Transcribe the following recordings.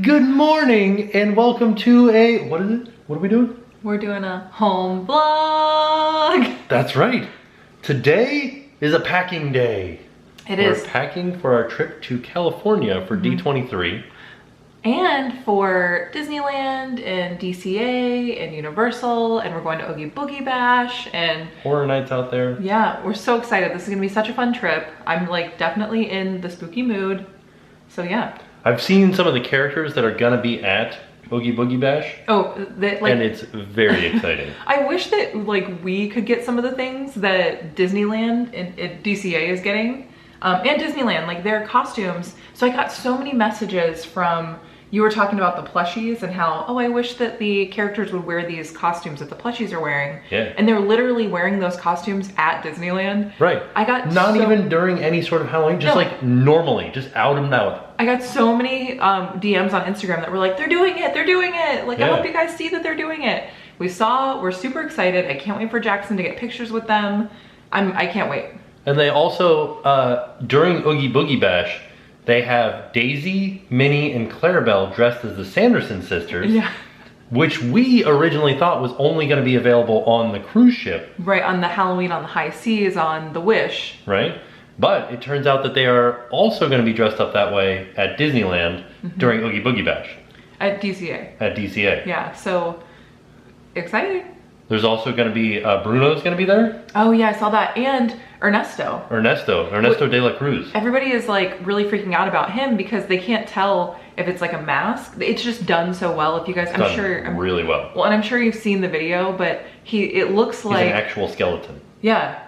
Good morning and welcome to a, what is it? What are we doing? We're doing a home vlog. That's right. Today is a packing day. We're packing for our trip to California for D23. And for Disneyland and DCA and Universal, and we're going to Oogie Boogie Bash and Horror nights out there. Yeah, we're so excited. This is gonna be such a fun trip. I'm like definitely in the spooky mood. So yeah. I've seen some of the characters that are gonna be at Oogie Boogie Bash. Oh, and it's very exciting. I wish that like we could get some of the things that Disneyland and DCA is getting. And Disneyland, like their costumes. So I got so many messages from, you were talking about the plushies and how, oh, I wish that the characters would wear these costumes that the plushies are wearing. Yeah. And they're literally wearing those costumes at Disneyland. Right. I got not even during any sort of Halloween, just like normally, just out and out. I got so many DMs on Instagram that were like, they're doing it, they're doing it. Like, I hope you guys see that they're doing it. We're super excited. I can't wait for Jackson to get pictures with them. I can't wait. And they also, during Oogie Boogie Bash, they have Daisy, Minnie, and Clarabelle dressed as the Sanderson sisters. Yeah. Which we originally thought was only going to be available on the cruise ship. Right, on the Halloween on the High Seas on the Wish. Right. But it turns out that they are also going to be dressed up that way at Disneyland during Oogie Boogie Bash. At DCA. At DCA. Yeah, so exciting. There's also going to be, Bruno's going to be there. Oh yeah, I saw that. And Ernesto de la Cruz. Everybody is like really freaking out about him because they can't tell if it's like a mask. It's just done so well. If you guys, I'm sure really well. Well, and I'm sure you've seen the video, but it looks like he's an actual skeleton. Yeah.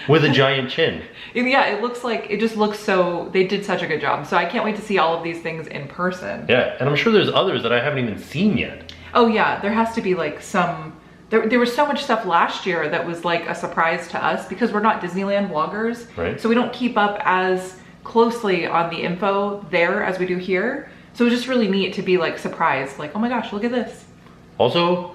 With a giant chin. Yeah, it just looks so, they did such a good job. So I can't wait to see all of these things in person. Yeah, and I'm sure there's others that I haven't even seen yet. Oh yeah, there has to be like some, there was so much stuff last year that was like a surprise to us because we're not Disneyland vloggers. Right. So we don't keep up as closely on the info there as we do here. So it was just really neat to be like surprised, like, oh my gosh, look at this. Also,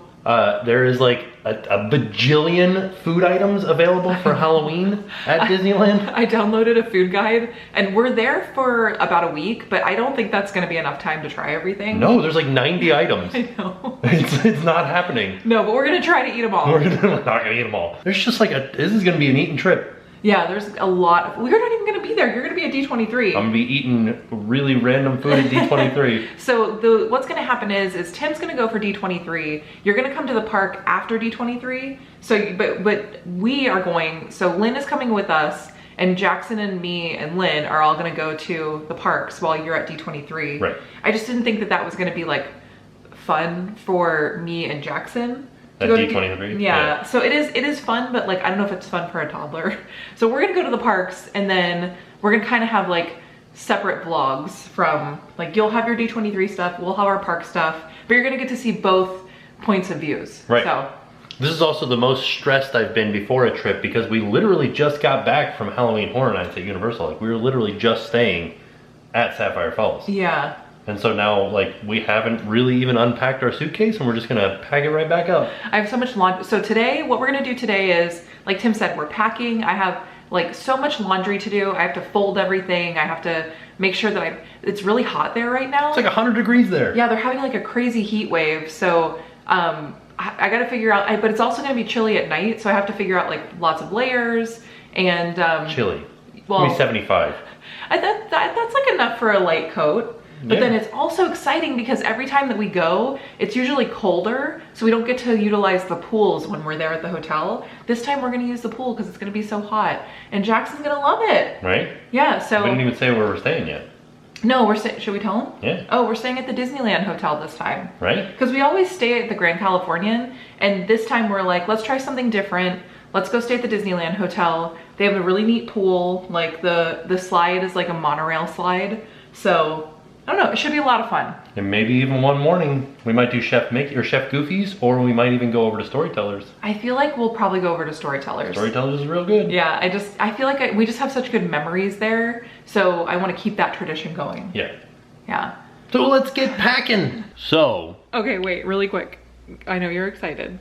there is like a bajillion food items available for Halloween at Disneyland. I downloaded a food guide and we're there for about a week, but I don't think that's gonna be enough time to try everything. No, there's like 90 items. I know. It's not happening. No, but we're gonna try to eat them all. We're not gonna eat them all. There's just like this is gonna be an eating trip. Yeah, there's a lot. We're not even gonna be there. You're gonna be at D23. I'm gonna be eating really random food at D23. So what's gonna happen is Tim's gonna go for D23. You're gonna come to the park after D23. So, but we are going, so Lynn is coming with us and Jackson and me and Lynn are all gonna go to the parks while you're at D23. Right. I just didn't think that was gonna be like fun for me and Jackson. At D23? Yeah, so it is fun, but like, I don't know if it's fun for a toddler. So we're gonna go to the parks and then we're gonna kind of have like separate vlogs from, like you'll have your D23 stuff, we'll have our park stuff, but you're gonna get to see both points of views. Right. So. This is also the most stressed I've been before a trip because we literally just got back from Halloween Horror Nights at Universal. Like we were literally just staying at Sapphire Falls. Yeah. And so now, like, we haven't really even unpacked our suitcase and we're just gonna pack it right back up. I have so much laundry. So today, what we're gonna do today is, like Tim said, we're packing. I have like so much laundry to do. I have to fold everything. I have to make sure that it's really hot there right now. It's like 100 degrees there. Yeah, they're having like a crazy heat wave. So I gotta figure out, but it's also gonna be chilly at night. So I have to figure out like lots of layers and- Chilly, well, maybe 75. That's like enough for a light coat. But then it's also exciting because every time that we go, it's usually colder, so we don't get to utilize the pools when we're there at the hotel. This time we're gonna use the pool because it's gonna be so hot. And Jackson's gonna love it. Right? Yeah, so. We didn't even say where we're staying yet. No, should we tell him? Yeah. Oh, we're staying at the Disneyland Hotel this time. Right? Because we always stay at the Grand Californian, and this time we're like, let's try something different. Let's go stay at the Disneyland Hotel. They have a really neat pool. Like the slide is like a monorail slide. So, I don't know, it should be a lot of fun. And maybe even one morning, we might do Chef Mickey or Chef Goofy's, or we might even go over to Storytellers. I feel like we'll probably go over to Storytellers. Storytellers is real good. Yeah, I feel like we just have such good memories there, so I want to keep that tradition going. Yeah. Yeah. So let's get packing. So. Okay, wait, really quick. I know you're excited.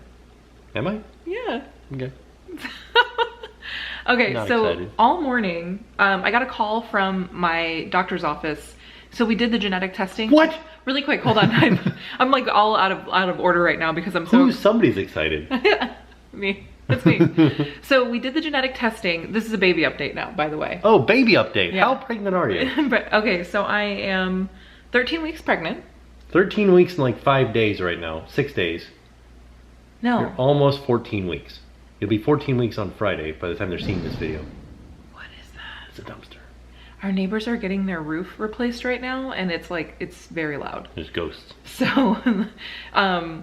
Am I? Yeah. Okay. Okay, Not so excited. all morning, I got a call from my doctor's office So we did the genetic testing. What? Really quick, hold on. I'm like all out of order right now because I'm so... Somebody's excited. Me. That's me. So we did the genetic testing. This is a baby update now, by the way. Oh, baby update. Yeah. How pregnant are you? Okay, so I am 13 weeks pregnant. 13 weeks and like 5 days right now. 6 days. No. You're almost 14 weeks. You'll be 14 weeks on Friday by the time they're seeing this video. What is that? It's a dumpster. Our neighbors are getting their roof replaced right now, and it's like, it's very loud. There's ghosts. So,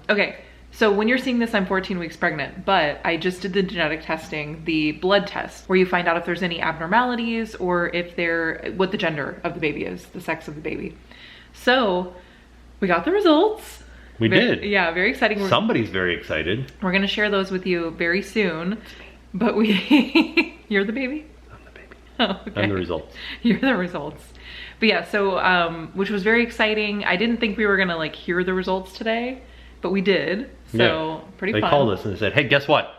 okay. So when you're seeing this, I'm 14 weeks pregnant, but I just did the genetic testing, the blood test, where you find out if there's any abnormalities or if what the gender of the baby is, the sex of the baby. So we got the results. We did. Yeah, very exciting. Somebody's very excited. We're gonna share those with you very soon. But you're the baby? I'm the baby. Oh, okay. I'm the results. You're the results. But yeah, so, which was very exciting. I didn't think we were gonna like hear the results today, but we did. So Yeah. pretty fun. They called us and they said, hey, guess what?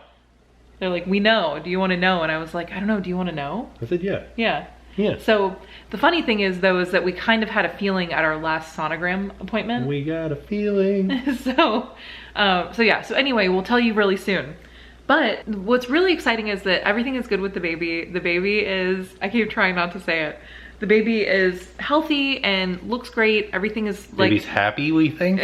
They're like, we know, do you wanna know? And I was like, I don't know, do you wanna know? I said, yeah. Yeah. Yeah. So the funny thing is though, is that we kind of had a feeling at our last sonogram appointment. We got a feeling. So yeah, so anyway, we'll tell you really soon. But what's really exciting is that everything is good with the baby. The baby is, I keep trying not to say it. The baby is healthy and looks great. Everything is like... Baby's happy, we think?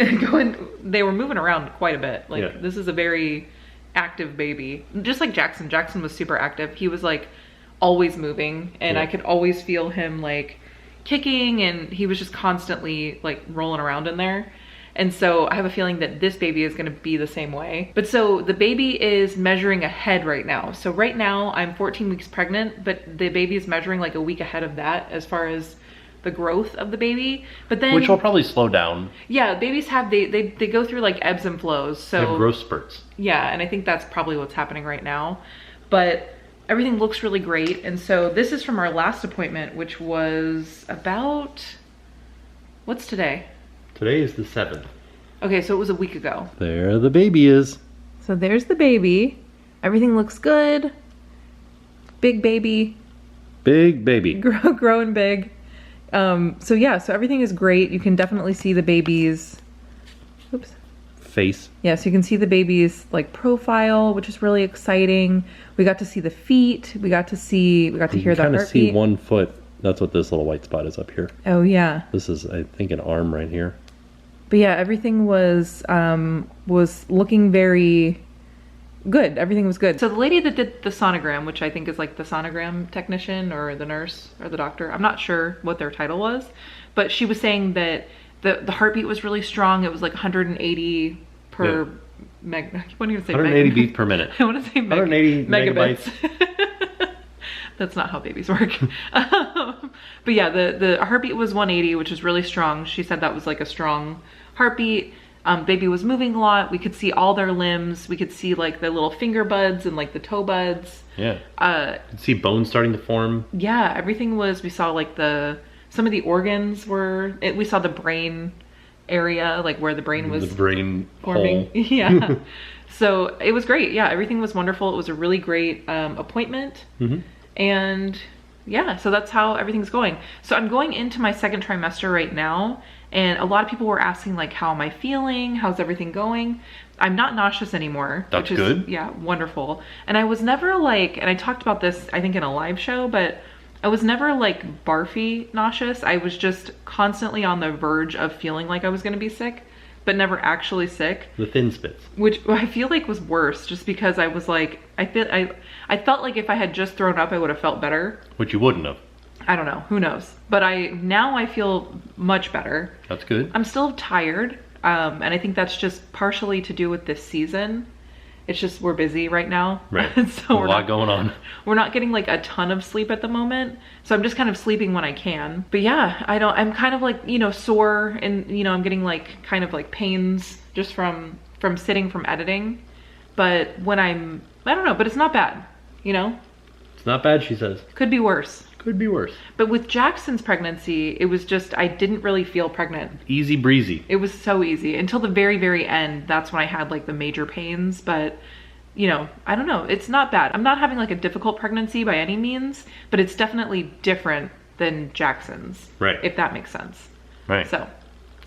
They were moving around quite a bit. Like, Yeah. This is a very active baby. Just like Jackson. Jackson was super active. He was like always moving, and Yeah. I could always feel him like kicking, and he was just constantly like rolling around in there. And so I have a feeling that this baby is gonna be the same way. But so the baby is measuring ahead right now. So right now I'm 14 weeks pregnant, but the baby is measuring like a week ahead of that as far as the growth of the baby. But then... Which will probably slow down. Yeah, babies have, they go through like ebbs and flows. So They have growth spurts. yeah, and I think that's probably what's happening right now. But everything looks really great. And so this is from our last appointment, which was about, what's today? Today is the 7th. Okay, so it was a week ago. There the baby is. So there's the baby. Everything looks good. Big baby. Big baby. Growing big. So yeah, so everything is great. You can definitely see the baby's, oops. Face. Yeah, so you can see the baby's like profile, which is really exciting. We got to see the feet. We got to hear the heartbeat. You kind of see 1 foot. That's what this little white spot is up here. Oh yeah. This is, I think, an arm right here. But yeah, everything was looking very good. Everything was good. So the lady that did the sonogram, which I think is like the sonogram technician or the nurse or the doctor, I'm not sure what their title was, but she was saying that the heartbeat was really strong. It was like 180 per meg. I keep wanting to say 180 beats per minute. I want to say 180 megabits. That's not how babies work. But yeah, the heartbeat was 180, which is really strong. She said that was like a strong heartbeat. Baby was moving a lot. We could see all their limbs. We could see like the little finger buds and like the toe buds. Yeah. You could see bones starting to form. Yeah, everything was, we saw like some of the organs were, we saw the brain area, like where the brain was the brain forming. hole. Yeah. So it was great. Yeah, everything was wonderful. It was a really great appointment. Mm-hmm. And yeah, so that's how everything's going. So I'm going into my second trimester right now, and a lot of people were asking like, how am I feeling? How's everything going? I'm not nauseous anymore. That's which is good. Yeah, wonderful. And I was never like, and I talked about this, I think in a live show, but I was never like barfy nauseous. I was just constantly on the verge of feeling like I was gonna be sick, but never actually sick. The thin spits. Which I feel like was worse, just because I was like, I felt like if I had just thrown up, I would have felt better. Which you wouldn't have. I don't know, who knows? But now I feel much better. That's good. I'm still tired, and I think that's just partially to do with this season. It's just, we're busy right now. Right. So a lot going on. We're not getting like a ton of sleep at the moment. So I'm just kind of sleeping when I can. But yeah, I'm kind of like, sore, and I'm getting like kind of like pains just from sitting from editing. But when I don't know, but it's not bad, It's not bad, she says. Could be worse. Could be worse. But with Jackson's pregnancy, it was just, I didn't really feel pregnant. Easy breezy. It was so easy until the very, very end. That's when I had like the major pains, but I don't know. It's not bad. I'm not having like a difficult pregnancy by any means, but it's definitely different than Jackson's. Right. If that makes sense. Right. So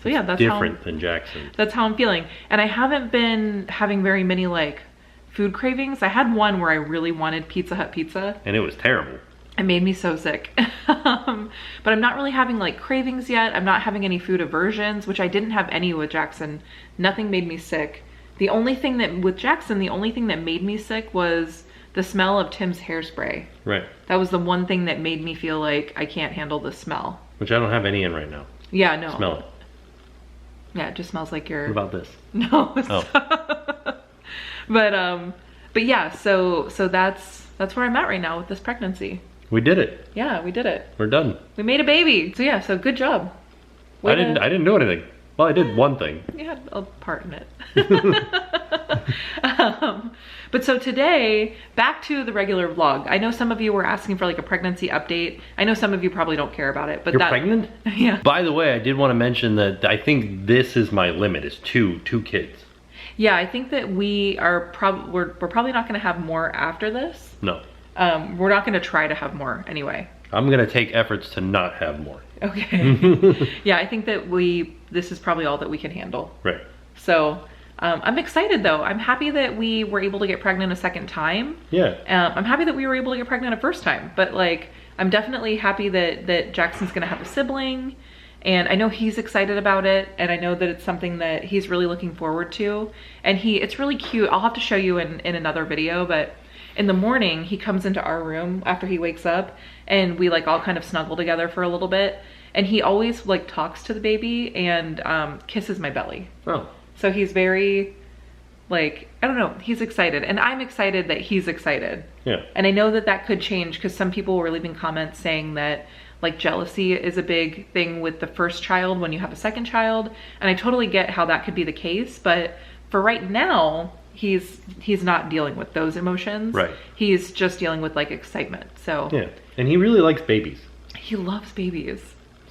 yeah, that's different than Jackson. That's how I'm feeling. And I haven't been having very many like food cravings. I had one where I really wanted Pizza Hut pizza. And it was terrible. It made me so sick. But I'm not really having like cravings yet. I'm not having any food aversions, which I didn't have any with Jackson. Nothing made me sick. The only thing that made me sick was the smell of Tim's hairspray. Right. That was the one thing that made me feel like I can't handle the smell. Which I don't have any in right now. Yeah, no. Smell it. Yeah, it just smells like your... What about this? No. Oh. But yeah, so that's where I'm at right now with this pregnancy. We did it. Yeah, we did it. We're done. We made a baby. So yeah, so good job. I didn't do anything. Well, I did one thing. You had a part in it. But so today, back to the regular vlog. I know some of you were asking for like a pregnancy update. I know some of you probably don't care about it, but You're pregnant? Yeah. By the way, I did want to mention that I think this is my limit, is two kids. Yeah, I think that we're probably not going to have more after this. No. We're not going to try to have more anyway. I'm going to take efforts to not have more. Okay. Yeah, I think that this is probably all that we can handle. Right. So I'm excited though. I'm happy that we were able to get pregnant a second time. Yeah. I'm happy that we were able to get pregnant a first time, but like, I'm definitely happy that Jackson's going to have a sibling. And I know he's excited about it, and I know that it's something that he's really looking forward to. And it's really cute. I'll have to show you in another video, but in the morning he comes into our room after he wakes up, and we like all kind of snuggle together for a little bit. And he always like talks to the baby and kisses my belly. Oh. So he's very like, I don't know, he's excited, and I'm excited that he's excited. Yeah. And I know that could change because some people were leaving comments saying that like jealousy is a big thing with the first child when you have a second child. And I totally get how that could be the case, but for right now, he's not dealing with those emotions. Right. He's just dealing with like excitement. So yeah, and he really likes babies. He loves babies.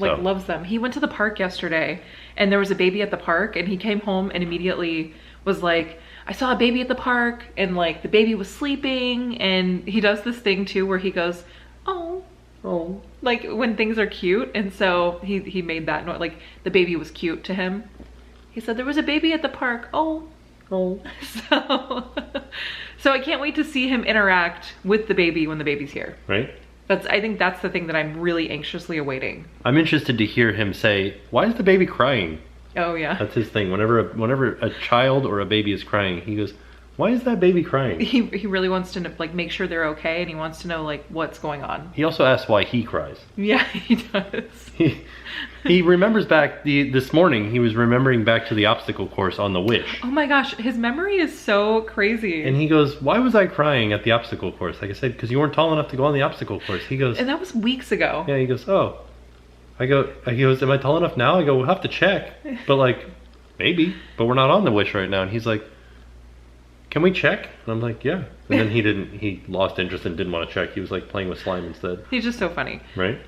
Like loves them. He went to the park yesterday and there was a baby at the park, and he came home and immediately was like, I saw a baby at the park, and like the baby was sleeping. And he does this thing too where he goes, oh, like when things are cute. And so he made that noise, like the baby was cute to him. He said there was a baby at the park. Oh. So I can't wait to see him interact with the baby when the baby's here. Right. I think that's the thing that I'm really anxiously awaiting. I'm interested to hear him say, why is the baby crying? Oh yeah. That's his thing. Whenever a child or a baby is crying, he goes, why is that baby crying? He really wants to like make sure they're okay, and he wants to know like what's going on. He also asks why he cries. Yeah, he does. He remembers back this morning. He was remembering back to the obstacle course on the Wish. Oh my gosh, his memory is so crazy. And he goes, why was I crying at the obstacle course? Like I said, because you weren't tall enough to go on the obstacle course. He goes, and that was weeks ago. Yeah, he goes, oh. He goes, am I tall enough now? I go, we'll have to check. But like, maybe. But we're not on the Wish right now. And he's like, can we check? And I'm like, yeah. And then he lost interest and didn't want to check. He was like playing with slime instead. He's just so funny. Right?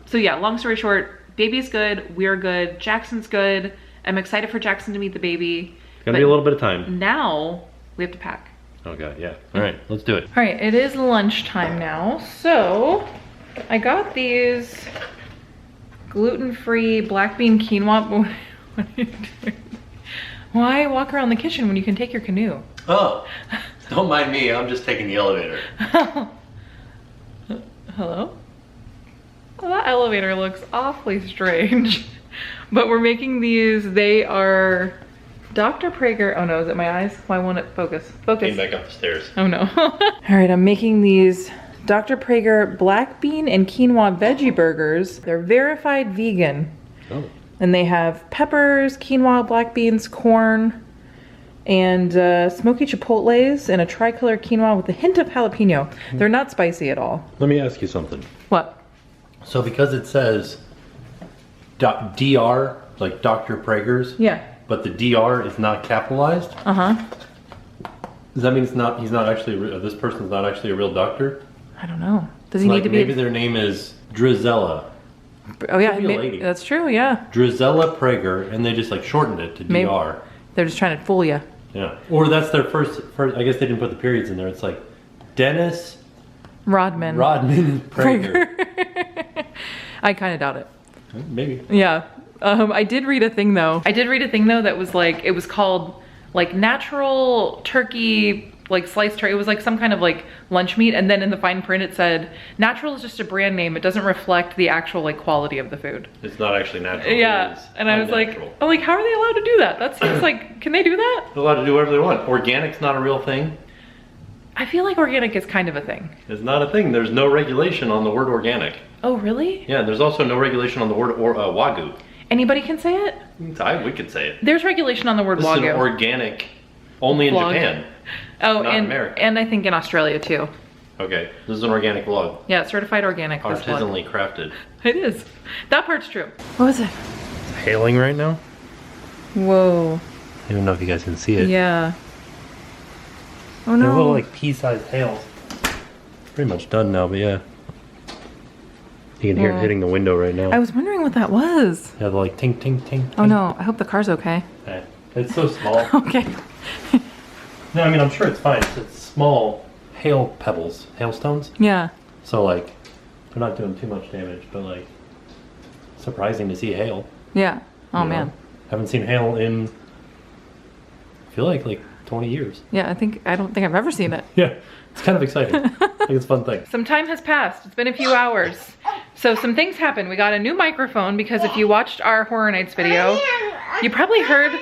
So yeah, long story short, baby's good, we're good, Jackson's good. I'm excited for Jackson to meet the baby. Gonna be a little bit of time. Now we have to pack. Oh god, yeah. All right, let's do it. All right, it is lunchtime now. So I got these gluten-free black bean quinoa. What are you doing? Why walk around the kitchen when you can take your canoe? Oh, don't mind me. I'm just taking the elevator. Hello? Well, that elevator looks awfully strange. But we're making these. They are Dr. Prager. Oh no, is it my eyes? Why won't it focus? Focus. Came back up the stairs. Oh no. All right, I'm making these Dr. Prager black bean and quinoa veggie burgers. They're verified vegan. Oh. And they have peppers, quinoa, black beans, corn, and smoky chipotles, and a tricolor quinoa with a hint of jalapeno. They're not spicy at all. Let me ask you something. What? So because it says DR, like Dr. Prager's, Yeah. but the DR is not capitalized, Uh-huh. does that mean this person's not actually a real doctor? I don't know. Does he Like need to be? maybe their name is Drizella. Oh yeah, Could be a lady. that's true. Yeah. Drizella Prager, and they just like shortened it to Maybe. DR. They're just trying to fool you. Yeah. Or that's their first. I guess they didn't put the periods in there. It's like Dennis Rodman. Prager. I kind of doubt it. Maybe. Yeah. I did read a thing though. That was like, it was called like natural turkey, like sliced turkey. It was like some kind of like lunch meat. And then in the fine print it said, natural is just a brand name. It doesn't reflect the actual like quality of the food. It's not actually natural. Yeah. And I was like, how are they allowed to do that? That seems like, can they do that? They're allowed to do whatever they want. Organic's not a real thing. I feel like organic is kind of a thing. It's not a thing. There's no regulation on the word organic. Oh, really? Yeah, there's also no regulation on the word wagyu. Anybody can say it? We could say it. There's regulation on the word wagyu. This is an organic, only in Japan. Oh, not and America. And I think in Australia too. Okay, this is an organic vlog. Yeah, certified organic. Artisanally crafted. It is. That part's true. What was it? It's hailing right now. Whoa. I don't know if you guys can see it. Yeah. Oh no. They're little like pea-sized hails. Pretty much done now, but yeah. You can hear it hitting the window right now. I was wondering what that was. Yeah, they're like tink, tink, tink. Oh no, I hope the car's okay. Okay. It's so small. Okay. No, I mean, I'm sure it's fine. It's small hail pebbles, hailstones. Yeah. So like, they're not doing too much damage, but like, surprising to see hail. Yeah. Oh You know? man. Haven't seen hail in, I feel like 20 years. Yeah, I don't think I've ever seen it. Yeah, it's kind of exciting. I think it's a fun thing. Some time has passed. It's been a few hours. So some things happened. We got a new microphone because if you watched our Horror Nights video, you probably heard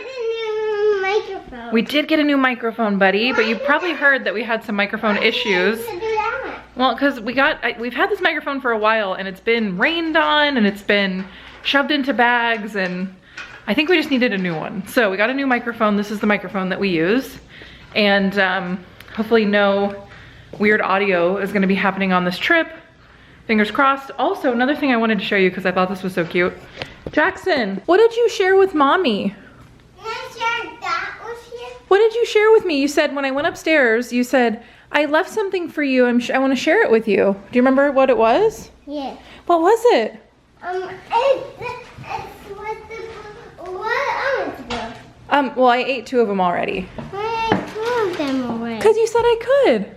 we did get a new microphone, buddy, but you probably heard that we had some microphone issues. Well, because we've had this microphone for a while and it's been rained on and it's been shoved into bags and I think we just needed a new one. So we got a new microphone. This is the microphone that we use. And hopefully no weird audio is gonna be happening on this trip. Fingers crossed. Also, another thing I wanted to show you because I thought this was so cute. Jackson, what did you share with mommy? What did you share with me? You said when I went upstairs, you said, I left something for you. I want to share it with you. Do you remember what it was? Yeah. What was it? Well, I ate 2 of them already. I ate 2 of them already. Because you said I could.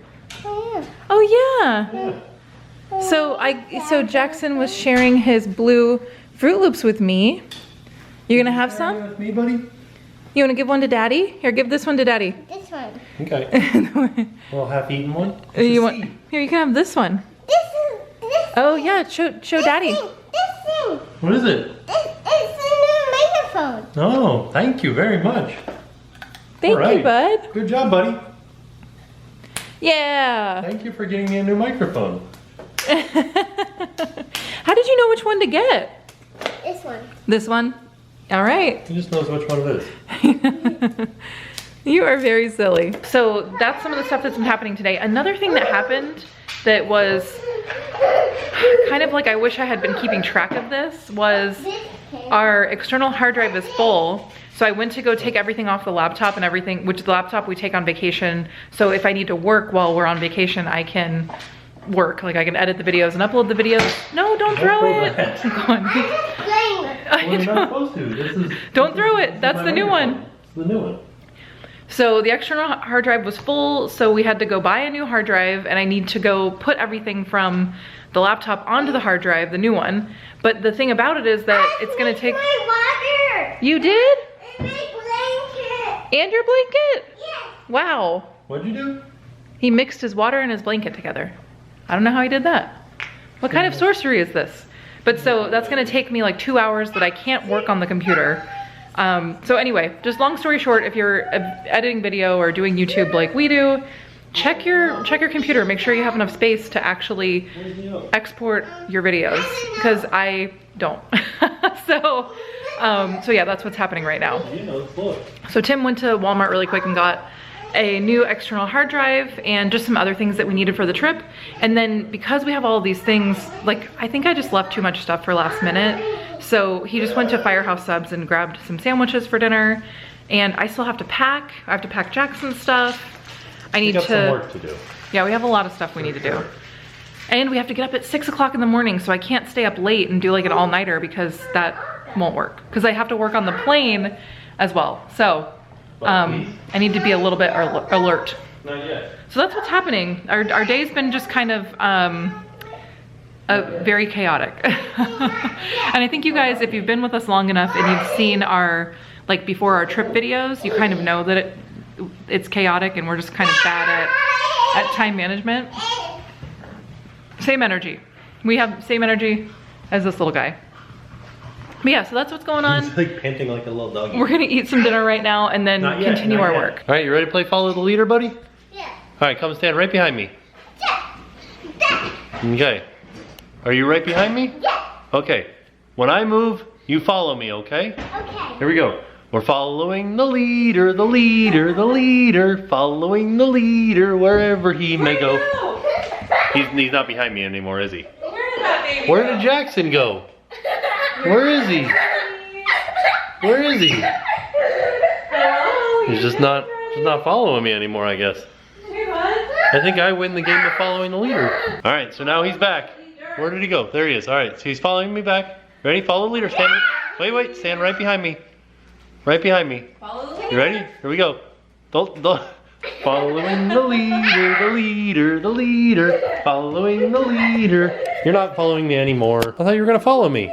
Oh yeah. So Jackson was sharing his blue Fruit Loops with me. You gonna have some? With me, buddy? You wanna give one to Daddy? Here, give this one to Daddy. This one. Okay. A little half-eaten one. Here, you can have this one. This. Oh yeah, show Daddy. This thing. What is it? It's a new microphone. Oh, thank you very much. Thank All right. you, bud. Good job, buddy. Yeah. Thank you for getting me a new microphone. How did you know which one to get? This one. This one? All right. He just knows which one it is. You are very silly. So that's some of the stuff that's been happening today. Another thing that happened that was kind of like I wish I had been keeping track of this was our external hard drive is full. So I went to go take everything off the laptop and everything, which the laptop we take on vacation. So if I need to work while we're on vacation, I can work. Like I can edit the videos and upload the videos. No, don't throw it. Go on. We're not supposed to. This is, don't throw it. That's the new one. It's the new one. So the external hard drive was full, so we had to go buy a new hard drive and I need to go put everything from the laptop onto the hard drive, the new one. But the thing about it is that it's gonna take... My water. You did? And my blanket. And your blanket? Yes. Wow. What'd you do? He mixed his water and his blanket together. I don't know how he did that. What kind of sorcery is this? But so that's gonna take me like 2 hours that I can't work on the computer. So anyway, just long story short, if you're editing video or doing YouTube like we do, check your computer, make sure you have enough space to actually export your videos, because I don't. So yeah, that's what's happening right now. So Tim went to Walmart really quick and got a new external hard drive and just some other things that we needed for the trip. And then because we have all of these things, like I think I just left too much stuff for last minute. So he just went to Firehouse Subs and grabbed some sandwiches for dinner. And I still have to pack. I have to pack Jackson's stuff. I need to... some work to do. Yeah, we have a lot of stuff we need to do. And we have to get up at 6 o'clock in the morning, so I can't stay up late and do like an all-nighter because that won't work. Because I have to work on the plane as well. So I need to be a little bit alert. Not yet. So that's what's happening. Our day's been just kind of very chaotic. And I think you guys, if you've been with us long enough and you've seen our, like before our trip videos, you kind of know that it's chaotic and we're just kind of bad at time management. Same energy. We have same energy as this little guy. But yeah, so that's what's going on. He's like panting like a little doggy. We're gonna eat some dinner right now and then continue our work. All right, you ready to play follow the leader, buddy? Yeah. All right, come stand right behind me. Okay. Are you right behind me? Yeah. Okay. When I move, you follow me, okay? Okay. Here we go. We're following the leader, the leader, the leader, following the leader wherever he may go. He's not behind me anymore, is he? Where did that baby Where did Jackson go? Where is he? Where is he? He's just not following me anymore, I guess. I think I win the game of following the leader. All right, so now he's back. Where did he go? There he is. All right, so he's following me back. Ready? Follow the leader. Stand. Wait. Stand right behind me. Right behind me. Follow the leader. You ready? Here we go. Following the leader, the leader, the leader. Following the leader. You're not following me anymore. I thought you were gonna follow me.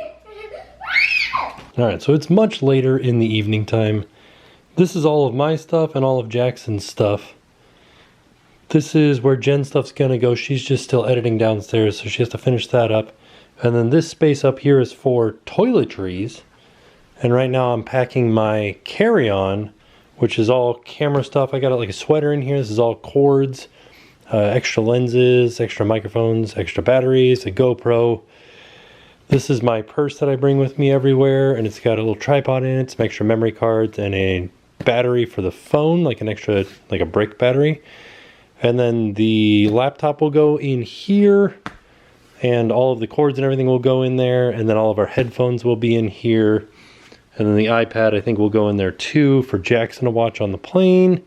All right, so it's much later in the evening time. This is all of my stuff and all of Jackson's stuff. This is where Jen's stuff's gonna go. She's just still editing downstairs, so she has to finish that up. And then this space up here is for toiletries. And right now I'm packing my carry-on, which is all camera stuff. I got like a sweater in here. This is all cords, extra lenses, extra microphones, extra batteries, a GoPro. This is my purse that I bring with me everywhere, and it's got a little tripod in it, some extra memory cards, and a battery for the phone, like an extra, like a brick battery. And then the laptop will go in here, and all of the cords and everything will go in there, and then all of our headphones will be in here. And then the iPad, I think, will go in there too for Jackson to watch on the plane.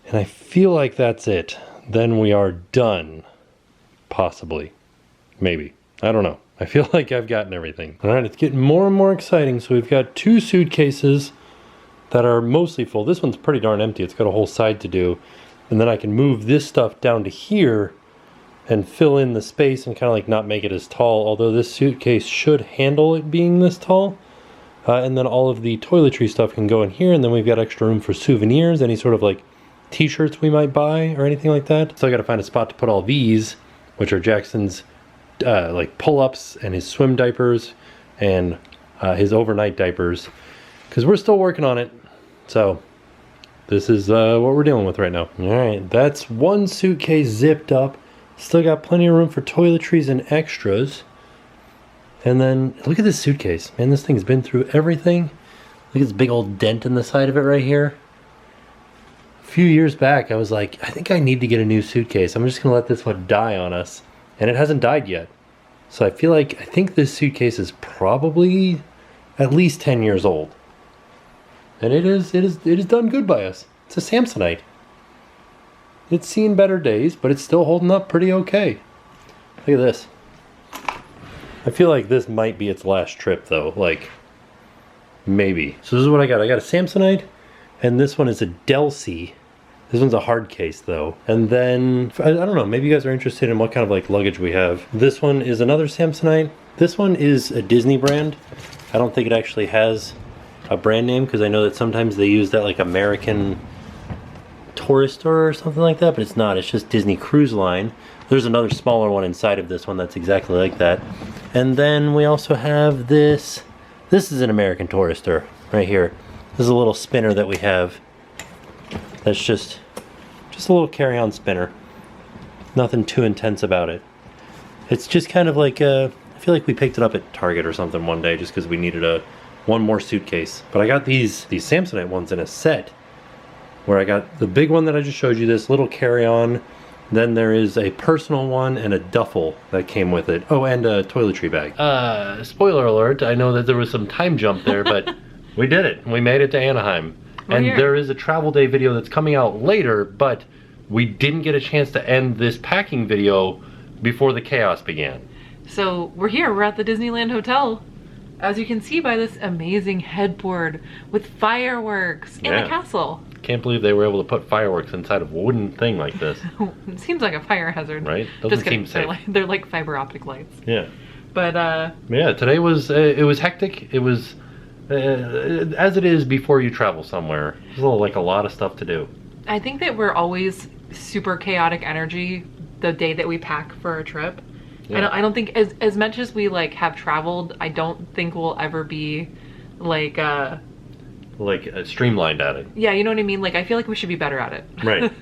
And I feel like that's it. Then we are done. Possibly. Maybe. I don't know. I feel like I've gotten everything. All right, it's getting more and more exciting. So we've got 2 suitcases that are mostly full. This one's pretty darn empty. It's got a whole side to do. And then I can move this stuff down to here and fill in the space and kind of like not make it as tall. Although this suitcase should handle it being this tall. And then all of the toiletry stuff can go in here, and then we've got extra room for souvenirs, any sort of like t-shirts we might buy or anything like that. So I got to find a spot to put all these, which are Jackson's like pull-ups and his swim diapers and his overnight diapers, because we're still working on it. So this is what we're dealing with right now. All right, that's one suitcase zipped up. Still got plenty of room for toiletries and extras. And then, look at this suitcase. Man, this thing's been through everything. Look at this big old dent in the side of it right here. A few years back, I was like, I think I need to get a new suitcase. I'm just gonna let this one die on us. And it hasn't died yet. So I think this suitcase is probably at least 10 years old. And it is done good by us. It's a Samsonite. It's seen better days, but it's still holding up pretty okay. Look at this. I feel like this might be its last trip though, like maybe. So this is what I got. I got a Samsonite, and this one is a Delsey. This one's a hard case though. And then, I don't know, maybe you guys are interested in what kind of like luggage we have. This one is another Samsonite. This one is a Disney brand. I don't think it actually has a brand name, because I know that sometimes they use that like American Tourister or something like that, but it's not. It's just Disney Cruise Line. There's another smaller one inside of this one that's exactly like that. And then we also have this. This is an American Tourister right here. This is a little spinner that we have. That's just a little carry-on spinner. Nothing too intense about it. It's just kind of like I feel like we picked it up at Target or something one day just because we needed one more suitcase. But I got these Samsonite ones in a set, where I got the big one that I just showed you, this little carry-on. Then there is a personal one and a duffel that came with it. Oh, and a toiletry bag. Spoiler alert, I know that there was some time jump there, but we did it. We made it to Anaheim. And there is a travel day video that's coming out later, but we didn't get a chance to end this packing video before the chaos began. So we're here, we're at the Disneyland Hotel. as you can see by this amazing headboard with fireworks in the castle. Can't believe they were able to put fireworks inside of a wooden thing like this. It seems like a fire hazard. Right? Doesn't seem safe. They're like fiber optic lights. Yeah. But yeah, today was it was hectic. It was as it is before you travel somewhere. There's like a lot of stuff to do. I think that we're always super chaotic energy the day that we pack for a trip. Yeah. I don't think as much as we like have traveled, I don't think we'll ever be like streamlined at it. Yeah, you know what I mean? Like I feel like we should be better at it. Right.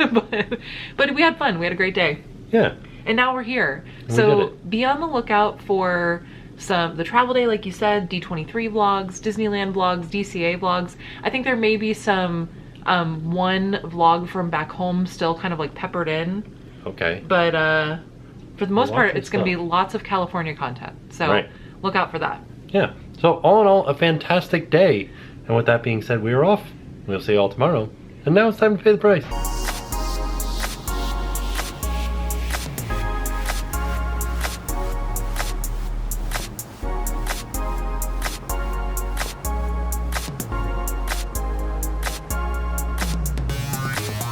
but we had fun. We had a great day. Yeah. And now we're here. So be on the lookout for the travel day, like you said, D23 vlogs, Disneyland vlogs, DCA vlogs. I think there may be some one vlog from back home still kind of like peppered in. Okay. But for the most part, it's going to be lots of California content. So look out for that. Yeah. So all in all, a fantastic day. And with that being said, we are off. We'll see you all tomorrow. And now it's time to pay the price.